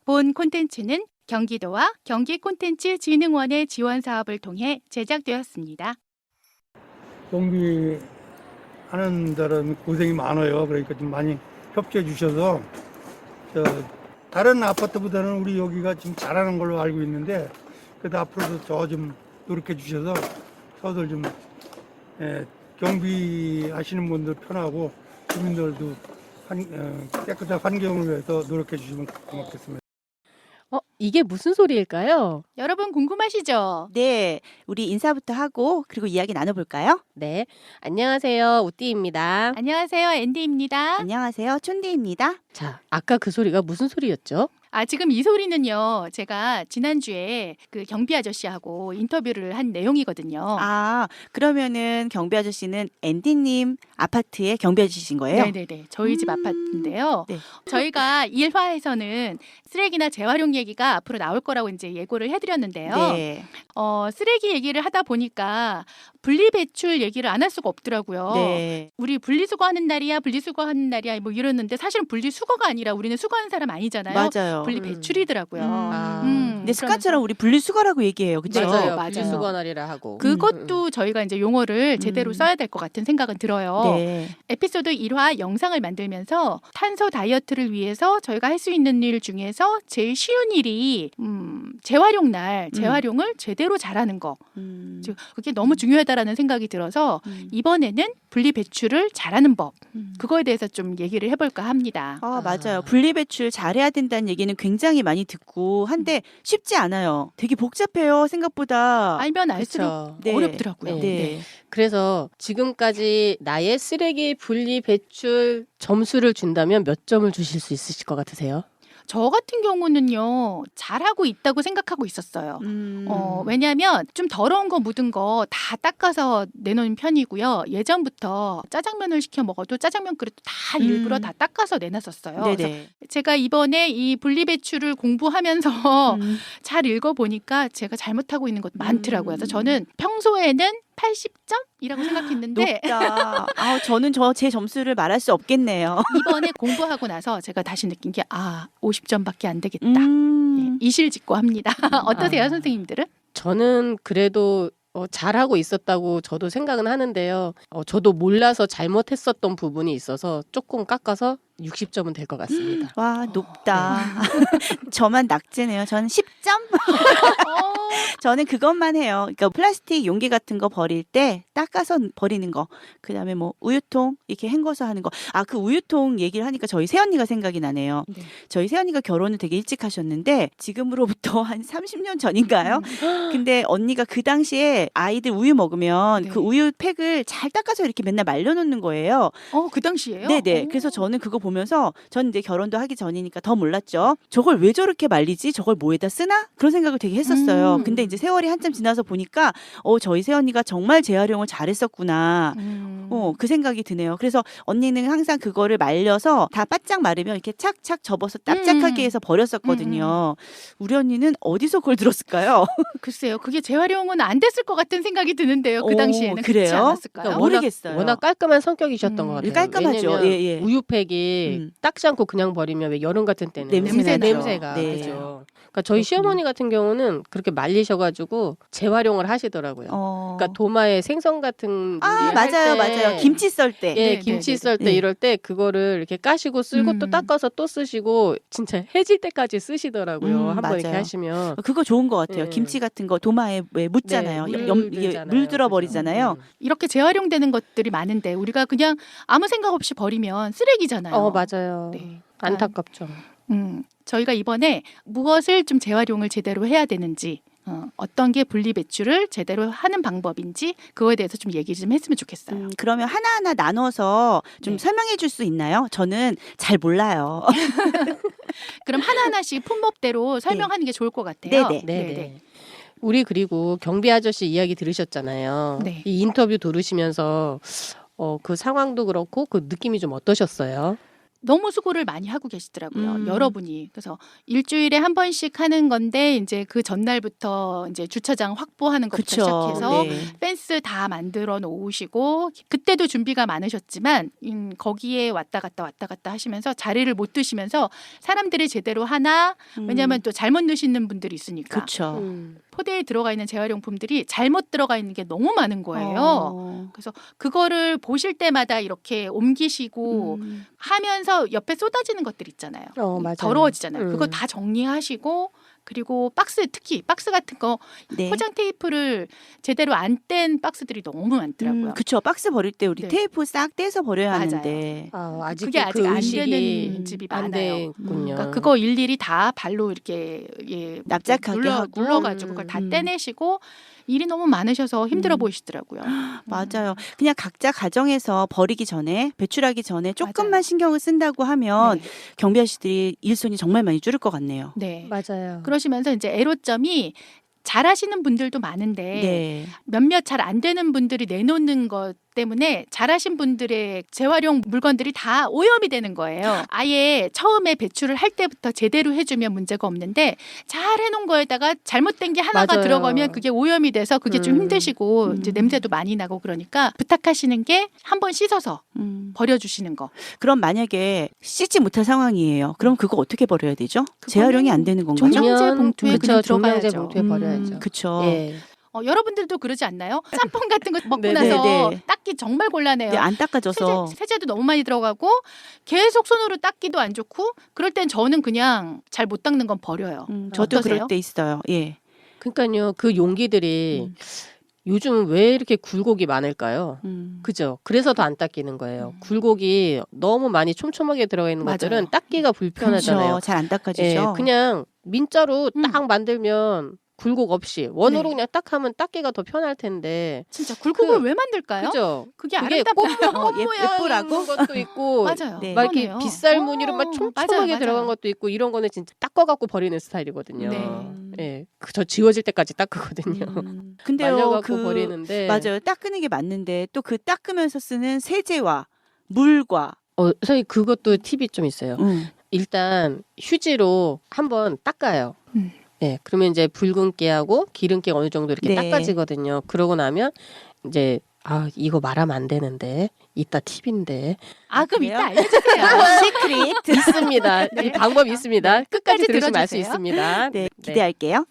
본 콘텐츠는 경기도와 경기콘텐츠진흥원의 지원 사업을 통해 제작되었습니다. 경비 하는 데는 고생이 많아요. 그러니까 좀 많이 협조해 주셔서 다른 아파트보다는 우리 여기가 좀 잘하는 걸로 알고 있는데 그래도 앞으로도 저 좀 노력해 주셔서 저들 좀 경비 하시는 분들 편하고 주민들도 깨끗한 환경을 위해서 노력해 주시면 고맙겠습니다. 이게 무슨 소리일까요? 여러분 궁금하시죠? 네, 우리 인사부터 하고 그리고 이야기 나눠볼까요? 네. 안녕하세요. 우띠입니다. 안녕하세요, 앤디입니다. 안녕하세요, 촌디입니다. 자, 아까 그 소리가 무슨 소리였죠? 지금 이 소리는요, 제가 지난주에 그 경비 아저씨하고 인터뷰를 한 내용이거든요. 그러면은 경비 아저씨는 앤디님 아파트의 경비 아저씨신 거예요? 네네네. 저희 집 아파트인데요. 네. 저희가 1화에서는 쓰레기나 재활용 얘기가 앞으로 나올 거라고 이제 예고를 해드렸는데요. 네. 쓰레기 얘기를 하다 보니까 분리배출 얘기를 안 할 수가 없더라고요. 네. 우리 분리수거하는 날이야, 분리수거하는 날이야 뭐 이러는데 사실은 분리수거가 아니라 우리는 수거하는 사람 아니잖아요. 맞아요. 분리배출이더라고요. 근데 습관처럼 우리 분리수거라고 얘기해요. 그렇죠? 맞아요. 맞아요. 분리수거 날이라 하고. 그것도 저희가 이제 용어를 제대로 써야 될 것 같은 생각은 들어요. 네. 에피소드 1화 영상을 만들면서 탄소 다이어트를 위해서 저희가 할 수 있는 일 중에서 제일 쉬운 일이 재활용 날 재활용을 제대로 잘하는 거. 즉 그게 너무 중요하다라는 생각이 들어서 이번에는 분리배출을 잘하는 법. 그거에 대해서 좀 얘기를 해볼까 합니다. 맞아요. 분리배출 잘해야 된다는 얘기는 굉장히 많이 듣고 한데 쉽지 않아요. 되게 복잡해요. 생각보다. 알면 알수록 그쵸. 네. 어렵더라고요. 네. 그래서 지금까지 나의 쓰레기 분리 배출 점수를 준다면 몇 점을 주실 수 있으실 것 같으세요? 저 같은 경우는요, 잘하고 있다고 생각하고 있었어요. 왜냐하면 좀 더러운 거 묻은 거 다 닦아서 내놓는 편이고요. 예전부터 짜장면을 시켜 먹어도 짜장면 그릇도 다 일부러 다 닦아서 내놨었어요. 그래서 네네. 제가 이번에 이 분리배출을 공부하면서 잘 읽어보니까 제가 잘못하고 있는 것도 많더라고요. 그래서 저는 평소에는 80점이라고 생각했는데 높다. 저는 제 점수를 말할 수 없겠네요. 이번에 공부하고 나서 제가 다시 느낀 게 50점밖에 안 되겠다. 이실직고합니다. 어떠세요, 선생님들은? 저는 그래도 잘하고 있었다고 저도 생각은 하는데요. 저도 몰라서 잘못했었던 부분이 있어서 조금 깎아서 60점은 될 것 같습니다. 와, 높다. 저만 낙제네요. 저는 10점? 저는 그것만 해요. 그러니까 플라스틱 용기 같은 거 버릴 때 닦아서 버리는 거. 그다음에 뭐 우유통 이렇게 헹궈서 하는 거. 그 우유통 얘기를 하니까 저희 새언니가 생각이 나네요. 네. 저희 새언니가 결혼을 되게 일찍 하셨는데 지금으로부터 한 30년 전인가요? 근데 언니가 그 당시에 아이들 우유 먹으면 네. 그 우유 팩을 잘 닦아서 이렇게 맨날 말려놓는 거예요. 그 당시에요? 네네. 그래서 저는 그거 보면서 전 이제 결혼도 하기 전이니까 더 몰랐죠. 저걸 왜 저렇게 말리지? 저걸 뭐에다 쓰나? 그런 생각을 되게 했었어요. 근데 이제 세월이 한참 지나서 보니까 저희 새언니가 정말 재활용을 잘했었구나. 그 생각이 드네요. 그래서 언니는 항상 그거를 말려서 다 바짝 마르면 이렇게 착착 접어서 납작하게 해서 버렸었거든요. 우리 언니는 어디서 그걸 들었을까요? 글쎄요. 그게 재활용은 안 됐을 것 같은 생각이 드는데요. 그 당시에는. 그렇지 그래요? 않았을까요? 그러니까 모르겠어요. 워낙 깔끔한 성격이셨던 것 같아요. 깔끔하죠. 왜냐면 예. 우유팩이 닦지 않고 그냥 버리면 왜 여름 같은 때는 냄새 나죠. 냄새가 네. 그죠. 그러니까 저희 시어머니 같은 경우는 그렇게 말리셔가지고 재활용을 하시더라고요. 그러니까 도마에 생선 같은 맞아요. 김치 썰 때. 예, 네, 김치 네, 썰 때 네. 이럴 때 그거를 이렇게 까시고 쓸고 또 닦아서 또 쓰시고 진짜 해질 때까지 쓰시더라고요. 한번 이렇게 맞아요. 하시면. 그거 좋은 것 같아요. 네. 김치 같은 거 도마에 왜 묻잖아요. 네, 이게 물 들어버리잖아요. 이렇게 재활용되는 것들이 많은데 우리가 그냥 아무 생각 없이 버리면 쓰레기잖아요. 맞아요. 네. 안타깝죠. 저희가 이번에 무엇을 좀 재활용을 제대로 해야 되는지 어떤 게 분리배출을 제대로 하는 방법인지 그거에 대해서 좀 얘기 좀 했으면 좋겠어요. 그러면 하나하나 나눠서 좀 네. 설명해 줄 수 있나요? 저는 잘 몰라요. 그럼 하나하나씩 품목대로 설명하는 게 좋을 것 같아요. 네네. 우리 그리고 경비 아저씨 이야기 들으셨잖아요. 네. 이 인터뷰 들으시면서 그 상황도 그렇고 그 느낌이 좀 어떠셨어요? 너무 수고를 많이 하고 계시더라고요. 음. 여러분이. 그래서 일주일에 한 번씩 하는 건데 이제 그 전날부터 이제 주차장 확보하는 것부터 그쵸. 시작해서 네. 펜스 다 만들어 놓으시고 그때도 준비가 많으셨지만 거기에 왔다 갔다 하시면서 자리를 못 두시면서 사람들이 제대로 하나 왜냐하면 또 잘못 넣으시는 분들이 있으니까 그렇죠. 포대에 들어가 있는 재활용품들이 잘못 들어가 있는 게 너무 많은 거예요. 어. 그래서 그거를 보실 때마다 이렇게 옮기시고 하면서 옆에 쏟아지는 것들 있잖아요. 맞아요. 더러워지잖아요. 그거 다 정리하시고 그리고 특히 박스 같은 거 네. 포장 테이프를 제대로 안 뗀 박스들이 너무 많더라고요. 그쵸. 박스 버릴 때 우리 네. 테이프 싹 떼서 버려야 맞아요. 하는데. 아직 그게 아직 안 의식이 되는 집이 안 많아요. 됐군요. 그러니까 그거 일일이 다 발로 이렇게 납작하게 하고. 눌러가지고 그걸 다 음. 떼내시고 일이 너무 많으셔서 힘들어 보이시더라고요. 맞아요. 그냥 각자 가정에서 버리기 전에 배출하기 전에 조금만 맞아요. 신경을 쓴다고 하면 네. 경비 아저씨들이 일손이 정말 많이 줄을 것 같네요. 네. 맞아요. 그러시면서 이제 애로점이 잘하시는 분들도 많은데 네. 몇몇 잘 안 되는 분들이 내놓는 것 때문에 잘하신 분들의 재활용 물건들이 다 오염이 되는 거예요. 아예 처음에 배출을 할 때부터 제대로 해주면 문제가 없는데 잘 해놓은 거에다가 잘못된 게 하나가 맞아요. 들어가면 그게 오염이 돼서 그게 좀 힘드시고 이제 냄새도 많이 나고 그러니까 부탁하시는 게 한번 씻어서 버려주시는 거. 그럼 만약에 씻지 못할 상황이에요. 그럼 그거 어떻게 버려야 되죠? 재활용이 안 되는 건가요? 종량제 봉투에 그냥 종량제 들어가야죠. 봉투에 버려야죠. 그쵸. 예. 여러분들도 그러지 않나요? 짬뽕 같은 거 먹고 네, 나서 네, 네. 닦기 정말 곤란해요. 네, 안 닦아져서. 세제도 너무 많이 들어가고 계속 손으로 닦기도 안 좋고 그럴 땐 저는 그냥 잘 못 닦는 건 버려요. 저도 어떠세요? 그럴 때 있어요. 예. 그러니까요. 그 용기들이 요즘 왜 이렇게 굴곡이 많을까요? 그죠? 그래서 더 안 닦이는 거예요. 굴곡이 너무 많이 촘촘하게 들어가 있는 맞아요. 것들은 닦기가 불편하잖아요. 그렇죠. 잘 안 닦아지죠. 예, 그냥 민자로 딱 만들면 굴곡 없이 원으로 네. 그냥 딱 하면 닦기가 더 편할 텐데. 진짜 굴곡을 왜 만들까요? 그죠? 그게 그게 아름답다. 꽃 예쁘라고? 모양인 것도 있고 맞아요. 네. 막 이렇게 그러네요. 빗살 무늬로 막 촘촘하게 맞아요. 들어간 것도 있고 이런 거는 진짜 닦아갖고 버리는 스타일이거든요. 네. 예, 저 지워질 때까지 닦거든요. 근데요, 말려갖고 버리는데. 맞아요. 닦는 게 맞는데 또 그 닦으면서 쓰는 세제와 물과 선생님 그것도 팁이 좀 있어요. 일단 휴지로 한번 닦아요. 네, 그러면 이제 붉은기하고 기름기 어느 정도 이렇게 네. 닦아지거든요. 그러고 나면 이제 이거 말하면 안 되는데 이따 팁인데 그럼 그래요? 이따 알려주세요. 시크릿. 있습니다. 네. 이 방법이 있습니다. 끝까지 들으시면 알 수 들어주세요. 있습니다. 네, 기대할게요.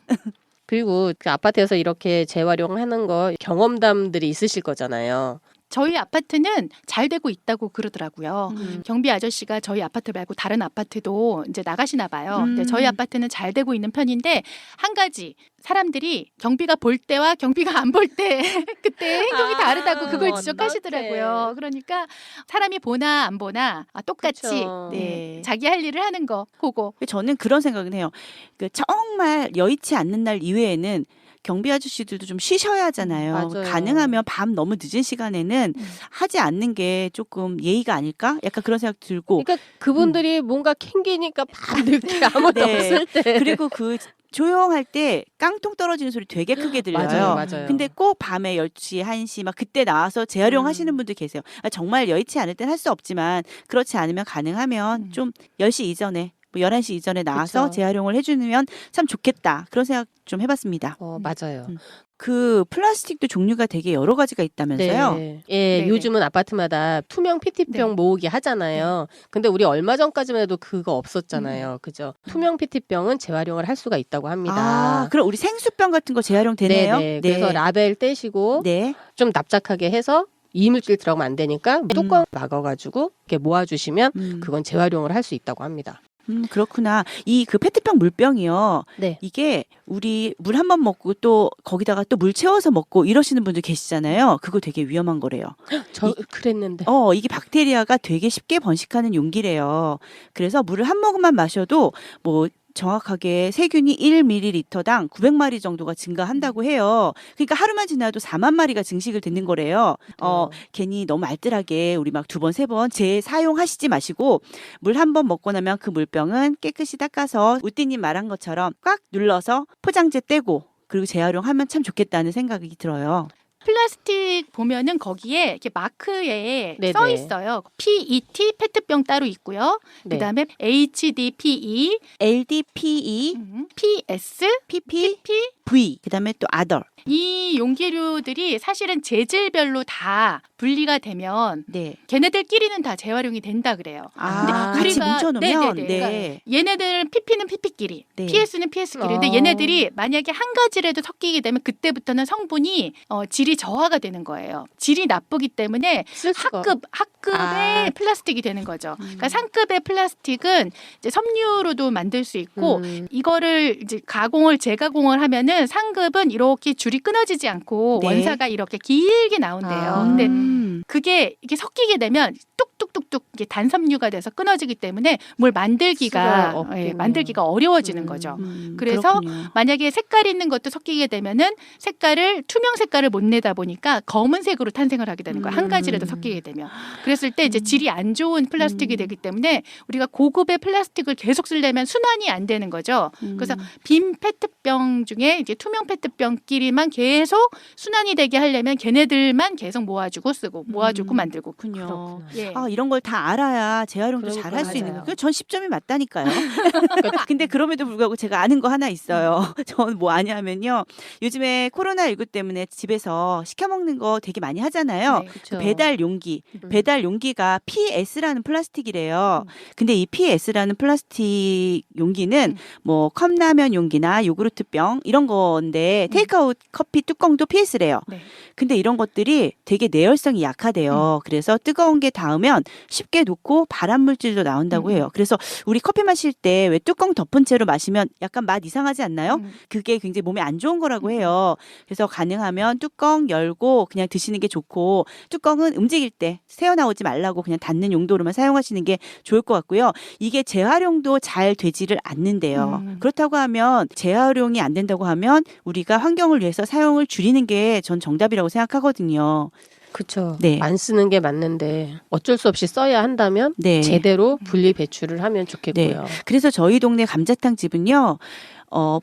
그리고 그 아파트에서 이렇게 재활용하는 거 경험담들이 있으실 거잖아요. 저희 아파트는 잘 되고 있다고 그러더라고요. 경비 아저씨가 저희 아파트 말고 다른 아파트도 이제 나가시나 봐요. 근데 저희 아파트는 잘 되고 있는 편인데 한 가지 사람들이 경비가 볼 때와 경비가 안 볼 때 그때 행동이 다르다고 그걸 지적하시더라고요. 어떡해. 그러니까 사람이 보나 안 보나 똑같이 그쵸. 네. 자기 할 일을 하는 거 그거. 저는 그런 생각은 해요. 정말 여의치 않는 날 이외에는 경비 아저씨들도 좀 쉬셔야 하잖아요. 맞아요. 가능하면 밤 너무 늦은 시간에는 하지 않는 게 조금 예의가 아닐까? 약간 그런 생각 들고. 그러니까 그분들이 뭔가 캥기니까 밤늦게 아무도 네. 없을 때. 그리고 그 조용할 때 깡통 떨어지는 소리 되게 크게 들려요. 맞아요. 근데 꼭 밤에 10시, 1시 막 그때 나와서 재활용 하시는 분들 계세요. 정말 여의치 않을 땐 할 수 없지만 그렇지 않으면 가능하면 좀 10시 이전에 뭐 11시 이전에 나와서 그쵸. 재활용을 해주면 참 좋겠다. 그런 생각 좀 해봤습니다. 맞아요. 그 플라스틱도 종류가 되게 여러 가지가 있다면서요? 네. 예, 네네. 요즘은 아파트마다 투명 PT병 네. 모으기 하잖아요. 근데 우리 얼마 전까지만 해도 그거 없었잖아요. 그죠? 투명 PT병은 재활용을 할 수가 있다고 합니다. 그럼 우리 생수병 같은 거 재활용 되네요? 네. 그래서 라벨 떼시고 네. 좀 납작하게 해서 이물질 들어가면 안 되니까 뚜껑 막아가지고 이렇게 모아주시면 그건 재활용을 할 수 있다고 합니다. 그렇구나. 그 페트병 물병이요. 네. 이게 우리 물 한 번 먹고 또 거기다가 또 물 채워서 먹고 이러시는 분들 계시잖아요. 그거 되게 위험한 거래요. 저 그랬는데. 이게 박테리아가 되게 쉽게 번식하는 용기래요. 그래서 물을 한 모금만 마셔도 뭐 정확하게 세균이 1ml당 900마리 정도가 증가한다고 해요. 그러니까 하루만 지나도 4만 마리가 증식을 되는 거래요. 괜히 너무 알뜰하게 우리 막 2번, 3번 재사용하시지 마시고 물 한 번 먹고 나면 그 물병은 깨끗이 닦아서 우띠님 말한 것처럼 꽉 눌러서 포장재 떼고 그리고 재활용하면 참 좋겠다는 생각이 들어요. 플라스틱 보면은 거기에 이렇게 마크에 네네. 써 있어요. PET 페트병 따로 있고요. 네. 그다음에 HDPE, LDPE, PS, PP, PP V. 그다음에 또 other. 이 용기류들이 사실은 재질별로 다 분리가 되면 네. 걔네들끼리는 다 재활용이 된다 그래요. 아, 근데 같이 우리가- 뭉쳐놓으면 네네네. 네. 그러니까 얘네들 PP는 PP끼리, 네. PS는 PS끼리. 근데 어. 얘네들이 만약에 한 가지라도 섞이게 되면 그때부터는 성분이 질이 저하가 되는 거예요. 질이 나쁘기 때문에 쓸 수가 하급의 아. 플라스틱이 되는 거죠. 그러니까 상급의 플라스틱은 이제 섬유로도 만들 수 있고 이거를 이제 재가공을 하면은 상급은 이렇게 줄이 끊어지지 않고 네. 원사가 이렇게 길게 나온대요. 아. 근데 그게 이게 섞이게 되면 뚝뚝뚝뚝 이게 단섬유가 돼서 끊어지기 때문에 뭘 수가 만들기가 없겠네요. 만들기가 어려워지는 거죠. 그래서 그렇군요. 만약에 색깔 있는 것도 섞이게 되면은 투명 색깔을 못 내다 보니까 검은색으로 탄생을 하게 되는 거예요. 한 가지라도 섞이게 되면. 그랬을 때 이제 질이 안 좋은 플라스틱이 되기 때문에 우리가 고급의 플라스틱을 계속 쓰려면 순환이 안 되는 거죠. 그래서 빈 페트병 중에 이제 투명 페트병끼리만 계속 순환이 되게 하려면 걔네들만 계속 모아주고 쓰고 모아주고 만들고. 그렇군요. 그렇구나. 예. 아, 이런 걸 다 알아야 재활용도 그러니까 잘 할 수 있는 맞아요. 거예요. 전 10점이 맞다니까요. 근데 그럼에도 불구하고 제가 아는 거 하나 있어요. 저는 뭐 아냐면요. 요즘에 코로나19 때문에 집에서 시켜 먹는 거 되게 많이 하잖아요. 네. 그쵸. 배달 용기. 음. 배달 용기가 PS라는 플라스틱이래요. 근데 이 PS라는 플라스틱 용기는 뭐 컵라면 용기나 요구르트병 이런 건데 테이크아웃 커피 뚜껑도 PS래요. 네. 근데 이런 것들이 되게 내열성이 약하대요. 그래서 뜨거운 게 닿으면 쉽게 녹고 발암 물질도 나온다고 해요. 그래서 우리 커피 마실 때 왜 뚜껑 덮은 채로 마시면 약간 맛 이상하지 않나요? 그게 굉장히 몸에 안 좋은 거라고 해요. 그래서 가능하면 뚜껑 열고 그냥 드시는 게 좋고 뚜껑은 움직일 때 새어나오지 말라고 그냥 닫는 용도로만 사용하시는 게 좋을 것 같고요. 이게 재활용도 잘 되지를 않는데요. 그렇다고 하면 재활용이 안 된다고 하면 우리가 환경을 위해서 사용을 줄이는 게 전 정답이라고 생각하거든요. 그쵸. 네. 안 쓰는 게 맞는데 어쩔 수 없이 써야 한다면 네. 제대로 분리 배출을 하면 좋겠고요. 그래서 저희 동네 감자탕 집은요.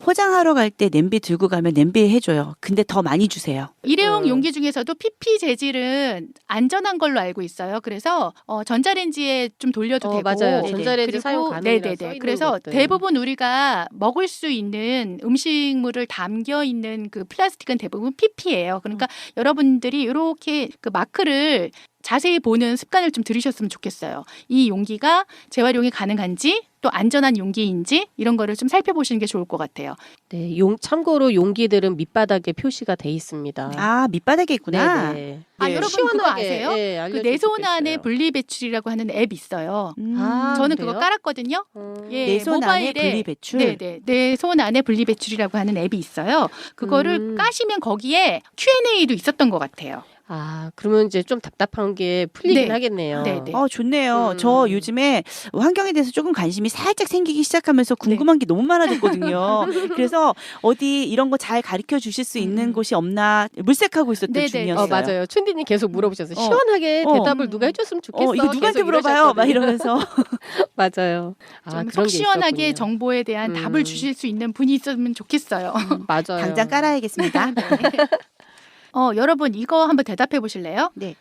포장하러 갈 때 냄비 들고 가면 냄비에 해줘요. 근데 더 많이 주세요. 일회용 용기 중에서도 PP 재질은 안전한 걸로 알고 있어요. 그래서 전자레인지에 좀 돌려도 되고. 맞아요. 네네. 전자레인지 그리고 사용 가능이라 써 네네네. 있는 그래서 것들. 대부분 우리가 먹을 수 있는 음식물을 담겨 있는 그 플라스틱은 대부분 PP예요. 그러니까 여러분들이 이렇게 그 마크를 자세히 보는 습관을 좀 들이셨으면 좋겠어요. 이 용기가 재활용이 가능한지 또 안전한 용기인지 이런 거를 좀 살펴보시는 게 좋을 것 같아요. 네, 참고로 용기들은 밑바닥에 표시가 돼 있습니다. 아, 밑바닥에 있구나. 네네. 아, 네. 여러분 그거 아세요? 네, 그 알려줬으면 내 손 안에 좋겠어요. 분리배출이라고 하는 앱 있어요. 아, 저는 그래요? 그거 깔았거든요. 예, 내 손 안에 모바일에 분리배출. 네네 내 손 안에 분리배출이라고 하는 앱이 있어요. 그거를 까시면 거기에 Q&A도 있었던 것 같아요. 아, 그러면 이제 좀 답답한 게 풀리긴 네. 하겠네요. 네, 네. 좋네요. 저 요즘에 환경에 대해서 조금 관심이 살짝 생기기 시작하면서 궁금한 게 너무 많아졌거든요. 그래서 어디 이런 거 잘 가르쳐 주실 수 있는 곳이 없나 물색하고 있었던 네네. 중이었어요. 맞아요. 춘디님 계속 물어보셨어요. 시원하게 대답을 누가 해줬으면 좋겠어. 이거 누구한테 계속 물어봐요? 막 이러셨거든요. 이러면서. 맞아요. 아, 좀 그런 속 게 시원하게 있었군요. 정보에 대한 답을 주실 수 있는 분이 있었으면 좋겠어요. 맞아요. 당장 깔아야겠습니다. 여러분 이거 한번 대답해 보실래요? 네.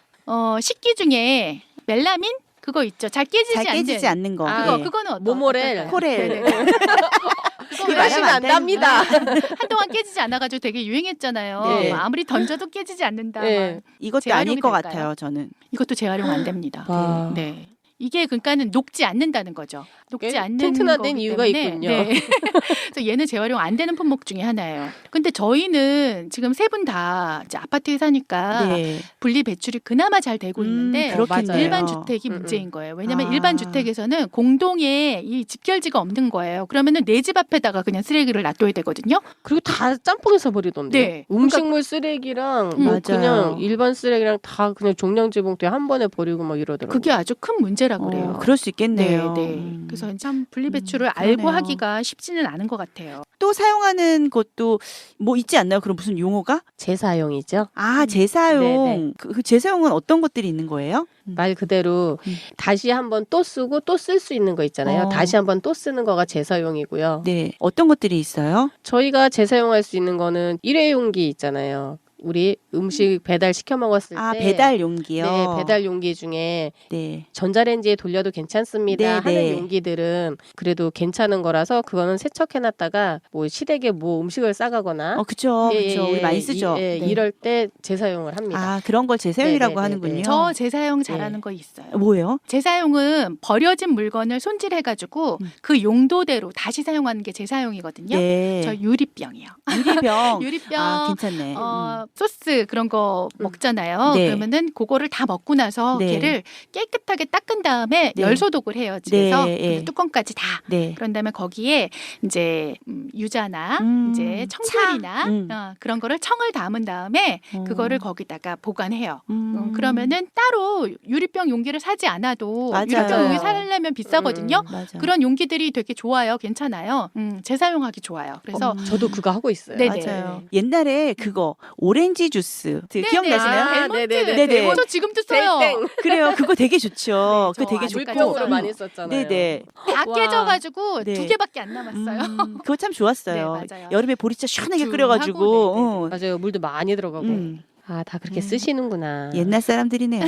식기 중에 멜라민 그거 있죠. 잘 깨지지 잘 깨지지 않는. 않는 거. 아, 네. 그거는 모모렐. 어떨까요? 코렐. 네네. 이거 하시면 안 답니다. 한동안 깨지지 않아가지고 되게 유행했잖아요. 네. 아무리 던져도 깨지지 않는다. 네. 막. 이것도 재활용이 아닐 것 될까요? 같아요, 저는. 이것도 재활용 안 됩니다. 와. 네. 이게 그러니까는 녹지 않는다는 거죠. 녹지 꽤 않는 튼튼한 거기 이유가 때문에, 있군요. 네. 그래서 얘는 재활용 안 되는 품목 중에 하나예요. 근데 저희는 지금 세 분 다 아파트에 사니까 네. 분리 배출이 그나마 잘 되고 있는데 그렇겠네요. 일반 주택이 문제인 거예요. 왜냐하면 아. 일반 주택에서는 공동에 이 집결지가 없는 거예요. 그러면은 내 집 앞에다가 그냥 쓰레기를 놔둬야 되거든요. 그리고 다 짬뽕해서 버리던데. 네. 음식물 쓰레기랑 뭐 맞아요. 그냥 일반 쓰레기랑 다 그냥 종량제 봉투에 한 번에 버리고 막 이러더라고요. 그게 아주 큰 문제라고 그래요. 그럴 수 있겠네요. 네, 네. 음. 그래서 참 분리 배출을 알고 그러네요. 하기가 쉽지는 않은 것 같아요. 또 사용하는 것도 뭐 있지 않나요? 그럼 무슨 용어가? 재사용이죠. 아, 재사용. 네네. 그 재사용은 어떤 것들이 있는 거예요? 말 그대로 다시 한번 또 쓰고 또 쓸 수 있는 거 있잖아요. 어. 다시 한번 또 쓰는 거가 재사용이고요. 네. 어떤 것들이 있어요? 저희가 재사용할 수 있는 거는 일회용기 있잖아요. 우리 음식 배달 시켜 먹었을 아, 때 배달 용기요. 네, 배달 용기 중에 네. 전자레인지에 돌려도 괜찮습니다 네, 하는 네. 용기들은 그래도 괜찮은 거라서 그거는 세척해놨다가 뭐 시댁에 뭐 음식을 싸가거나 그쵸. 예, 그쵸. 예, 우리 예, 많이 쓰죠. 예, 네. 이럴 때 재사용을 합니다. 아, 그런 걸 재사용이라고 네, 네, 네, 하는군요. 네. 저 재사용 잘하는 거 있어요. 뭐예요? 재사용은 버려진 물건을 손질해가지고 그 용도대로 다시 사용하는 게 재사용이거든요. 네. 저 유리병이요. 유리병. 유리병 아, 괜찮네. 소스 그런 거 먹잖아요. 네. 그러면은 그거를 다 먹고 나서 네. 걔를 깨끗하게 닦은 다음에 네. 열소독을 해요. 집에서 네, 그래서 예. 뚜껑까지 다. 네. 그런 다음에 거기에 이제 유자나 이제 청귤이나 그런 거를 청을 담은 다음에 그거를 거기다가 보관해요. 그러면은 따로 유리병 용기를 사지 않아도 맞아요. 유리병 용기 사려면 비싸거든요. 맞아요. 그런 용기들이 되게 좋아요. 괜찮아요. 재사용하기 좋아요. 그래서 저도 그거 하고 있어요. 네네. 맞아요. 옛날에 그거 오렌지 주스 기억나시나요? 아, 벨몬트. 네네네. 네네. 저 지금도 써요. 땡땡. 그래요. 그거 되게 좋죠. 네, 그거 되게 저 좋고. 아직까지 물병으로 써요. 많이 썼잖아요. 네네. 다 와. 깨져가지고 네. 2개밖에 안 남았어요. 그거 참 좋았어요. 네, 맞아요. 여름에 보리차 시원하게 두툼하고, 끓여가지고. 네네네. 맞아요. 물도 많이 들어가고. 아, 다 그렇게 쓰시는구나. 옛날 사람들이네요.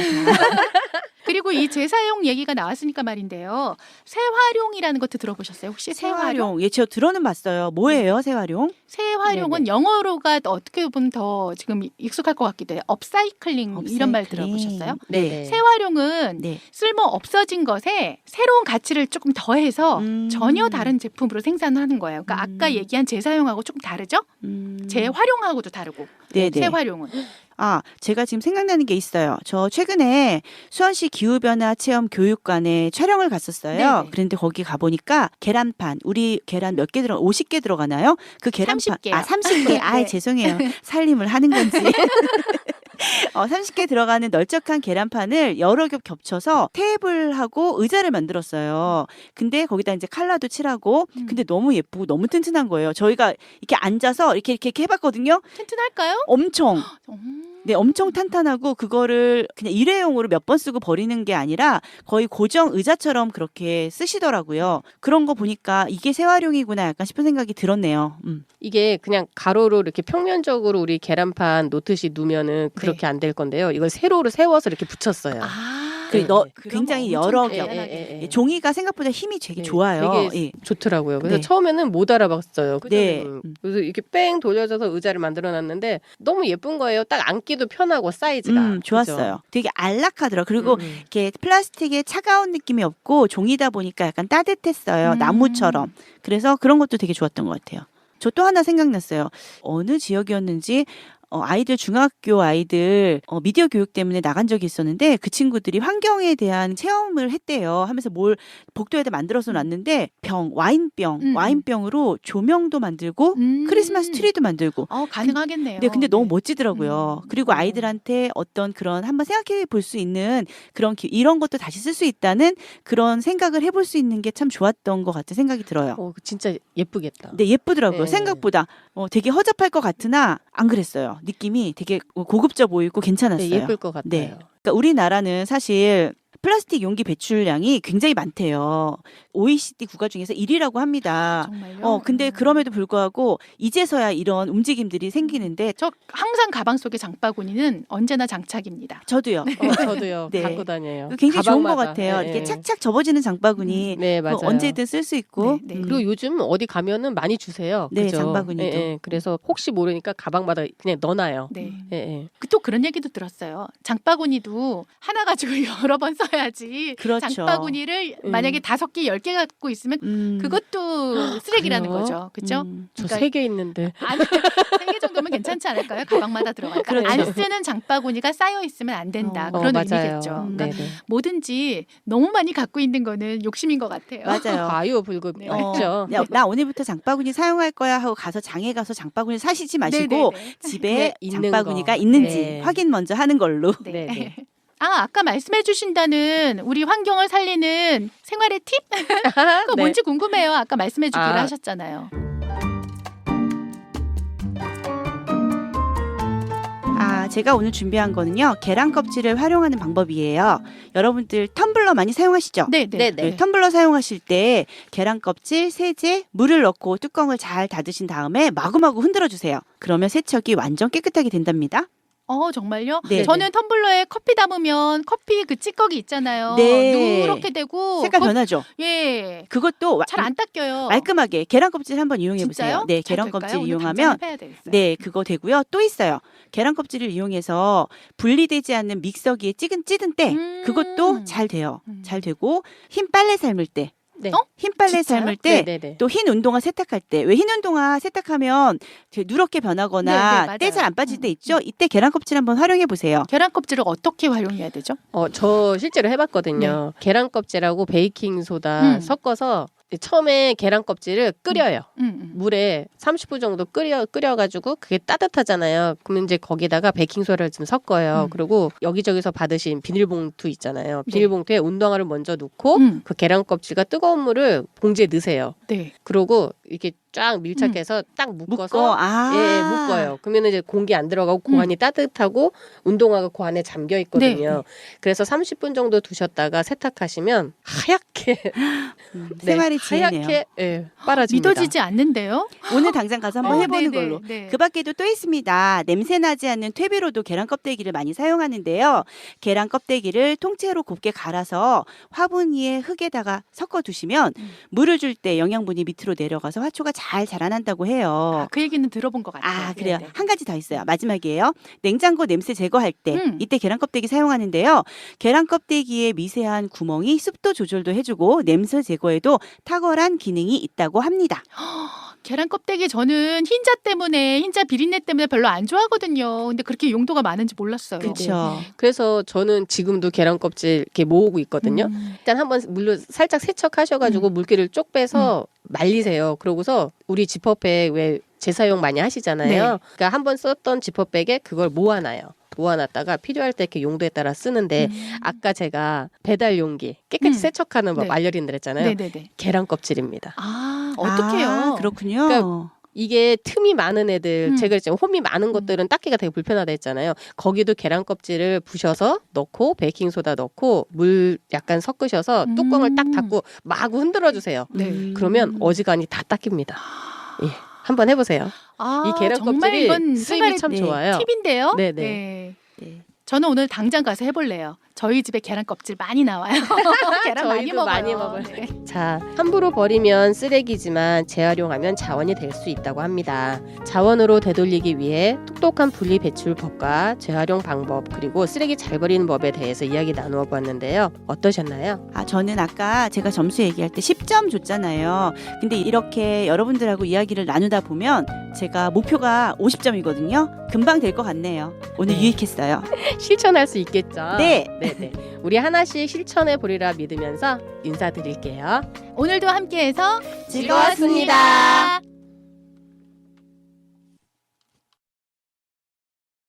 그리고 이 재사용 얘기가 나왔으니까 말인데요. 재활용이라는 것도 들어보셨어요? 혹시 재활용? 새활용. 예, 저 들어는 봤어요. 뭐예요, 새활용? 재활용은 영어로가 어떻게 보면 더 지금 익숙할 것 같기도 해요. 업사이클링 이런 말 들어보셨어요? 네. 재활용은 네. 쓸모 없어진 것에 새로운 가치를 조금 더해서 전혀 다른 제품으로 생산하는 거예요. 그러니까 아까 얘기한 재사용하고 조금 다르죠? 재활용하고도 다르고. 네네. 재활용은. 아, 제가 지금 생각나는 게 있어요. 저 최근에 수원시 기후변화 체험 교육관에 촬영을 갔었어요. 네네. 그런데 거기 가보니까 계란판, 우리 계란 몇 개 50개 들어가나요? 그 계란판. 30개요. 아, 30개. 아, 네. 죄송해요. 살림을 하는 건지. 30개 들어가는 널쩍한 계란판을 여러 겹 겹쳐서 테이블하고 의자를 만들었어요. 근데 거기다 이제 칼라도 칠하고, 근데 너무 예쁘고 너무 튼튼한 거예요. 저희가 이렇게 앉아서 이렇게 해봤거든요. 튼튼할까요? 엄청. 음. 네, 엄청 탄탄하고 그거를 그냥 일회용으로 몇 번 쓰고 버리는 게 아니라 거의 고정 의자처럼 그렇게 쓰시더라고요. 그런 거 보니까 이게 재활용이구나 약간 싶은 생각이 들었네요. 이게 그냥 가로로 이렇게 평면적으로 우리 계란판 놓듯이 누면은 그렇게 안 될 건데요. 이걸 세로로 세워서 이렇게 붙였어요. 굉장히 여러 겹. 예. 종이가 생각보다 힘이 되게 좋아요. 되게 예. 좋더라고요. 그래서 네. 처음에는 못 알아봤어요. 네. 그래서 이렇게 뺑 돌려져서 의자를 만들어놨는데 너무 예쁜 거예요. 딱 앉기도 편하고 사이즈가. 좋았어요. 그죠? 되게 안락하더라고요. 그리고 이렇게 플라스틱에 차가운 느낌이 없고 종이다 보니까 약간 따뜻했어요. 나무처럼. 그래서 그런 것도 되게 좋았던 것 같아요. 저 또 하나 생각났어요. 어느 지역이었는지 아이들 중학교 아이들 미디어 교육 때문에 나간 적이 있었는데 그 친구들이 환경에 대한 체험을 했대요. 하면서 뭘 복도에다 만들어서 놨는데 와인병으로 조명도 만들고 크리스마스 트리도 만들고 가능하겠네요. 네, 근데 너무 멋지더라고요. 그리고 아이들한테 어떤 그런 한번 생각해 볼 수 있는 그런 이런 것도 다시 쓸 수 있다는 그런 생각을 해볼 수 있는 게 참 좋았던 것 같은 생각이 들어요. 진짜 예쁘겠다. 네, 예쁘더라고요. 네. 생각보다 되게 허접할 것 같으나 안 그랬어요. 느낌이 되게 고급져 보이고 괜찮았어요. 네, 예쁠 것 같아요. 네. 그러니까 우리나라는 사실 플라스틱 용기 배출량이 굉장히 많대요. OECD 국가 중에서 1위라고 합니다. 정말요? 근데 그럼에도 불구하고 이제서야 이런 움직임들이 생기는데 저 항상 가방 속에 장바구니는 언제나 장착입니다. 저도요. 저도요. 네. 갖고 다녀요. 굉장히 좋은 것 가방마다. 같아요. 네, 이렇게 네. 착착 접어지는 장바구니 네, 맞아요. 언제든 쓸 수 있고. 네, 네. 그리고 요즘 어디 가면은 많이 주세요. 네, 그죠? 장바구니도. 그래서 혹시 모르니까 가방마다 그냥 넣어놔요. 네. 예. 또 그런 얘기도 들었어요. 장바구니도 하나 가지고 여러 번 써야지. 그렇죠. 장바구니를 만약에 5개, 10개 갖고 있으면 그것도 쓰레기라는 그래요? 거죠. 그렇죠? 저 3개 있는데. 아니, 3개 정도면 괜찮지 않을까요? 가방마다 들어가니까. 그렇죠. 안 쓰는 장바구니가 쌓여 있으면 안 된다. 그런 맞아요. 의미겠죠. 그러니까 네네. 뭐든지 너무 많이 갖고 있는 거는 욕심인 것 같아요. 맞아요. 과유불급 네. 맞죠? 나 오늘부터 장바구니 사용할 거야 하고 가서 장에 가서 장바구니 사시지 마시고 네네네. 집에 네, 있는 장바구니가 거. 있는지 네. 확인 먼저 하는 걸로. 네. 네. 아까 말씀해 주신다는 우리 환경을 살리는 생활의 팁? 그거 네. 뭔지 궁금해요. 아까 말씀해 주기로 아. 하셨잖아요. 제가 오늘 준비한 거는요. 계란 껍질을 활용하는 방법이에요. 여러분들 텀블러 많이 사용하시죠? 네. 네, 텀블러 사용하실 때 계란 껍질, 세제, 물을 넣고 뚜껑을 잘 닫으신 다음에 마구마구 흔들어 주세요. 그러면 세척이 완전 깨끗하게 된답니다. 정말요? 네. 저는 텀블러에 커피 담으면 커피 그 찌꺼기 있잖아요. 네. 누렇게 되고 색깔 변하죠. 예. 그것도 잘 안 닦여요. 말끔하게 계란 껍질 한번 이용해 보세요. 진짜요? 네, 잘 계란 될까요? 껍질 오늘 이용하면 당장 해봐야 되겠어요. 네, 그거 되고요. 또 있어요. 계란 껍질을 이용해서 분리되지 않는 믹서기에 찌든 때 그것도 잘 돼요. 잘 되고 흰 빨래 삶을 때 네. 흰 빨래 진짜요? 삶을 때 네네네. 또 흰 운동화 세탁할 때 왜 흰 운동화 세탁하면 되게 누렇게 네, 네, 변하거나 맞아요. 때 잘 안 빠질 때 있죠. 이때 계란 껍질 한번 활용해 보세요. 계란 껍질을 어떻게 활용해야 되죠? 저 실제로 해봤거든요. 계란 껍질하고 베이킹 소다 섞어서 처음에 계란 껍질을 끓여요. 물에 30분 정도 끓여가지고 그게 따뜻하잖아요. 그러면 이제 거기다가 베이킹소다를 좀 섞어요. 그리고 여기저기서 받으신 비닐봉투 있잖아요. 비닐봉투에 운동화를 먼저 넣고 그 계란 껍질과 뜨거운 물을 봉지에 넣으세요. 네. 그리고 이렇게 쫙 밀착해서 딱 묶어서 예, 묶어요. 그러면 이제 공기 안 들어가고 고안이 따뜻하고 운동화가 고안에 잠겨 있거든요. 네. 그래서 30분 정도 두셨다가 세탁하시면 하얗게 생활이 지혜네요. 하얗게 빨아집니다. 믿어지지 않는데요? 오늘 당장 가서 한번 해보는 네네, 걸로. 네. 그 밖에도 또 있습니다. 냄새 나지 않는 퇴비로도 계란 껍데기를 많이 사용하는데요. 계란 껍데기를 통째로 곱게 갈아서 화분위에 흙에다가 섞어 두시면 물을 줄 때 영양분이 밑으로 내려가서 화초가 잘 자라난다고 해요. 그 얘기는 들어본 것 같아요. 아, 그래요. 네, 네. 한 가지 더 있어요. 마지막이에요. 냉장고 냄새 제거할 때 이때 계란 껍데기 사용하는데요. 계란 껍데기에 미세한 구멍이 습도 조절도 해주고 냄새 제거에도 탁월한 기능이 있다고 합니다. 계란 껍데기 저는 흰자 비린내 때문에 별로 안 좋아하거든요. 근데 그렇게 용도가 많은지 몰랐어요. 그렇죠. 그래서 저는 지금도 계란 껍질 이렇게 모으고 있거든요. 일단 한번 물로 살짝 세척하셔가지고 물기를 쪽 빼서 말리세요. 그러고서 우리 지퍼백 왜 재사용 많이 하시잖아요. 네. 그러니까 한번 썼던 지퍼백에 그걸 모아놔요. 모아놨다가 필요할 때 이렇게 용도에 따라 쓰는데 아까 제가 배달 용기 깨끗이 세척하는 법 네. 알려드린다 했잖아요. 네네네. 계란 껍질입니다. 어떡해요? 아, 그렇군요. 그러니까 이게 틈이 많은 애들 제가 그랬잖아요. 홈이 많은 것들은 닦기가 되게 불편하다 했잖아요. 거기도 계란 껍질을 부셔서 넣고 베이킹소다 넣고 물 약간 섞으셔서 뚜껑을 딱 닫고 마구 흔들어 주세요. 네. 그러면 어지간히 다 닦입니다. 예. 한번 해보세요. 이 계란 정말 껍질이 이건 수입이 생활의 참 네. 좋아요. 팁인데요. 네네. 네. 네. 저는 오늘 당장 가서 해볼래요. 저희 집에 계란 껍질 많이 나와요. 계란 많이 저희도 먹어요. 많이 먹어요. 네. 자, 함부로 버리면 쓰레기지만 재활용하면 자원이 될 수 있다고 합니다. 자원으로 되돌리기 위해 똑똑한 분리 배출법과 재활용 방법 그리고 쓰레기 잘 버리는 법에 대해서 이야기 나누어 보았는데요. 어떠셨나요? 아, 저는 아까 제가 점수 얘기할 때 10점 줬잖아요. 근데 이렇게 여러분들하고 이야기를 나누다 보면 제가 목표가 50점이거든요. 금방 될 것 같네요. 오늘 네. 유익했어요. 실천할 수 있겠죠? 네. 네네. 우리 하나씩 실천해 보리라 믿으면서 인사드릴게요. 오늘도 함께해서 즐거웠습니다.